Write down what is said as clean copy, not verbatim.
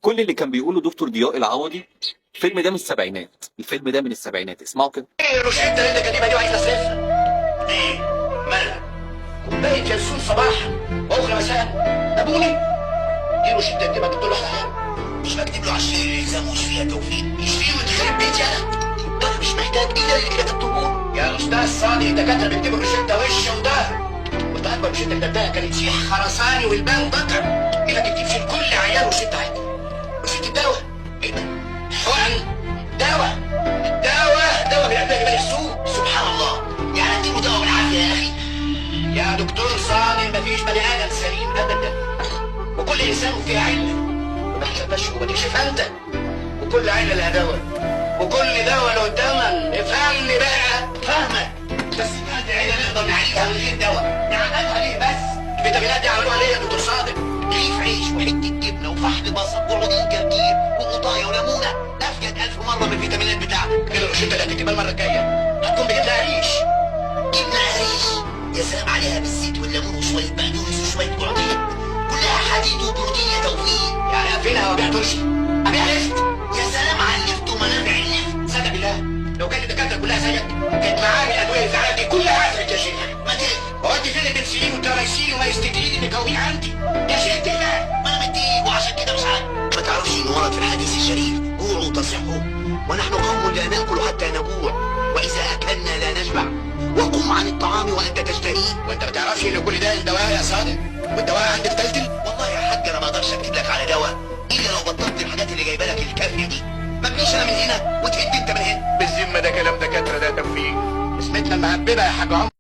كل اللي كان بيقوله دكتور ضياء العوضي. الفيلم ده من السبعينات، الفيلم ده من السبعينات، اسمعوا كده. ايه الروشته اللي انت كاتبها دي وعايز تصرفها؟ ايه؟ مالها؟ كوبايه ينسون صباحا واخرى مساء. ابوني دي روشته اكتبها دكتور حسن. مش بكتب له عشان اللي يلزموش فيها توفيق، يشفيه ويتخرب بيتي انا. وانا مش محتاج ايه اللي كتبته. يا استاذ صادق الدكاتره بيكتبوا روشته وش وده. كنت اكبر روشته كتبتها كانت شيح خرساني والبان بكر. ايه لك تجيب كل عيال روشته عادي. روشته دواء. ايه ده؟ حقن دواء. دواء بالعلاج بين السوق. سبحان الله، يعني اديله دواء بالعافيه يا اخي. يا دكتور صادق مفيش بني ادم سليم ابدا، وكل انسان فيه عله. وما حسبتش وبتكشف انت. وكل عله لها دواء، وكل دواء له ثمن. افهمني بقى، فاهمك. بس هذه عله نقدر نعالجها من غير دواء. نعالجها ليه بس؟ الفيتامينات دي عملوها ليه يا دكتور صادق؟ رغيف عيش وحته جبنه وفحم بصل وعودين جرجير وقطايه وليمونه افيد 1000 مره من الفيتامينات بتاعتك. كده الروشته اللي هتكتبها المره الجايه هتكون بجبنه قريش. جبنه قريش يا سلام عليها بالزيت والليمون وشويه بقدونس وشويه جرجير، كلها حديد وبروتين يا توفيق. يعني قافلها وما بيعتوش ابيع لفت. يا سلام على اللفت ومنابع اللفت. صدق بالله لو كانت الدكاتره كلها زيك كانت معاني الادويه الفعاله دي كلها قفلت يا شيخ. ما تقلق، هو انت فين البنسلين والترايسين ومايستجرين مكونين عندي يا شيخ الله. ما انا مديك وعشان كده مش عارف. ما تعرفش ان ورد في الحديث الشريف جوعوا تصحوا ونحن قوم لا ناكل حتى نجوع واذا اكلنا لا نشبع وقم عن الطعام وانت تشتهيه. وانت ما تعرفش ان كل ده الدواء يا صادق؟ والدواء عندك تلتل. والله يا حاج انا ما اقدرش اكتب لك على دواء الا لو بطلت الحاجات اللي جايبه لك الكافيه دي. ما تجيش انا من هنا وتهد انت من هنا. بالذمه ده كلام دكاتره ده توفيق. اسمتنا المهببه يا حاج عمر.